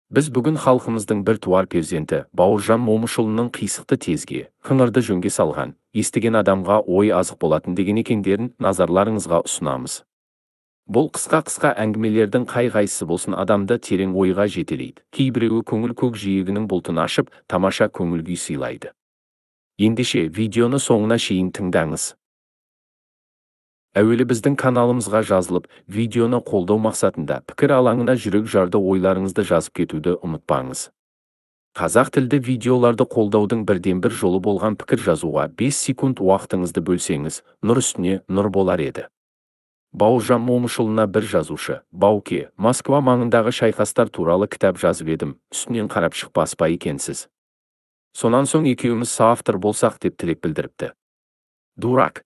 Біз бүгін халқымыздың бір туар перзенті Бауыржан Момышұлының қисықты тезге, қыңырды жөнге салған, естіген адамға ой азық болатын деген екендерін назарларыңызға ұсынамыз. Бұл қысқа әңгімелердің қай-қайсысы болсын адамды терең ойға жетелейді. Кейбіреуі көңіл көк жиегінің бұлтын ашып, тамаша көңіл күй сыйлайды. Ендеше видеоны соңына шейін тыңдаңыз. Әуелі біздің каналымызға жазылып, видеоны қолдау мақсатында пікір алаңына жүрек жарды ойларыңызды жазып кетуді ұмытпаңыз. Қазақ тілді видеоларды қолдаудың бірден-бір жолы болған пікір жазуға 5 секунд уақытыңызды бөлсеңіз, нұр үстіне нұр болар еді. Бауыржан Момышұлына бір жазушы: «Бауке, Москва маңындағы шайқастар туралы кітап жазып едім, үстінен қарап шықпас па екенсіз? Сонан соң екеуміз соавтор болсақ» деп тілек білдіріпті. «Дурак»,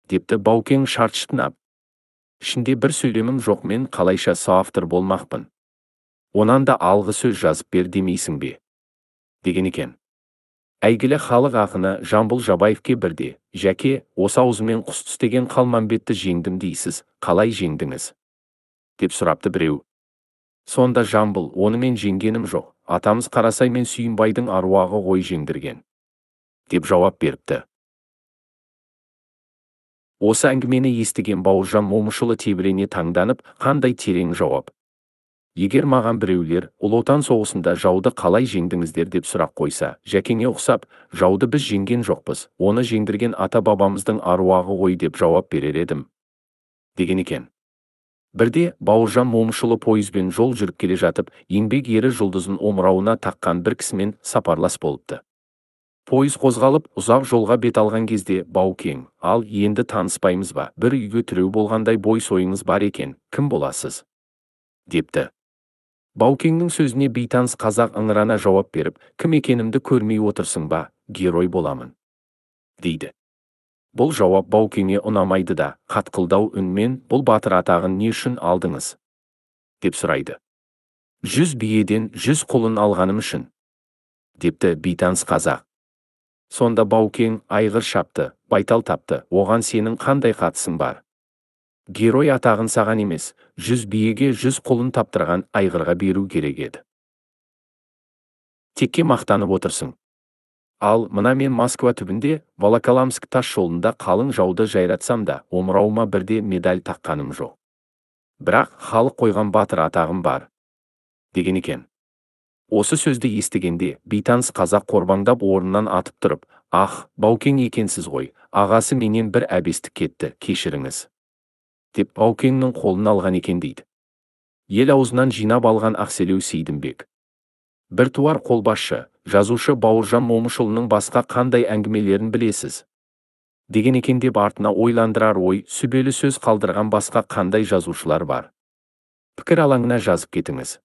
депті Баукең шартшытынап. «Ішінде бір сөйлемім жоқ, мен қалайша соавтор болмақпын? Онан да алғы сөз жазып бер демейсің бе?» деген екен. Әйгілі халық ақыны Жамбыл Жабаевке бірде: «Жәке, осы аузымен құс тістеген Қалмамбетті жеңдім дейсіз, қалай жеңдіңіз?» деп сұрапты біреу. Сонда Жамбыл: «Онымен жеңгенім жоқ, атамыз Қарасай мен Сүйінбайдың аруағы ғой жеңдірген», деп жауап беріпті. Осы әңгімені естіген Бауыржан Момышұлы тебірене таңданып, қандай терең жауап. Егер маған біреулер Ұлы Отан соғысында жауды қалай жеңдіңіздер деп сұрақ қойса, жәкеңе ұқсап, жауды біз жеңген жоқпыз, оны жеңдірген ата-бабамыздың аруағы ғой деп жауап берер едім, деген екен. Бірде Бауыржан Момышұлы пойызбен жол жүріп келе жатып, еңбек ері жұлдызын омырауына таққан бір кісімен сапарлас болыпты. Пойыз қозғалып, ұзақ жолға бет алған кезде Баукең: «Ал енді таныспаймыз ба? Бір үйге тіреу болғандай бой сойыңыз бар екен, кім боласыз?» депті. Баукеңнің сөзіне бейтаныс қазақ ыңырана жауап беріп: «Кім екенімді көрмей отырсың ба? Герой боламын», дейді. Бұл жауап Баукеңе ұнамайды да, қатқылдау үнмен: «Бұл батыр атағын не үшін алдыңыз?» деп сұрайды. «100 биеден 100 құлын алғаным үшін», депті бейтаныс қазақ. Сонда Баукең айғыр шапты, байтал тапты: «Оған сенің қандай қатысың бар? Герой атағын саған емес, 100 биеге 100 құлын таптырған айғырға беру керек еді. Текке мақтанып отырсың. Ал мына мен Москва түбінде, Волоколамск тас жолында қалың жауды жайратсам да, омырауыма бірде медаль таққаным жоқ. Бірақ халық қойған батыр атағым бар», деген екен. Осы сөзді естігенде бейтаныс қазақ қорбаңдап орнынан атып тұрып: «Ах, Баукең екенсіз ғой, ағасы менен бір әбестік кетті, кешіріңіз», деп Баукеңнің қолын алған екен дейді. Ел аузынан жинап алған Ақселеу Сейдімбек. Біртуар қолбасшы, жазушы Бауыржан Момышұлының басқа қандай әңгімелерін білесіз? деген екен деп артына ойландырар ой, сүбелі сөз қалдырған басқа қандай жазушылар бар? Пікір алаңына жазып кетіңіз.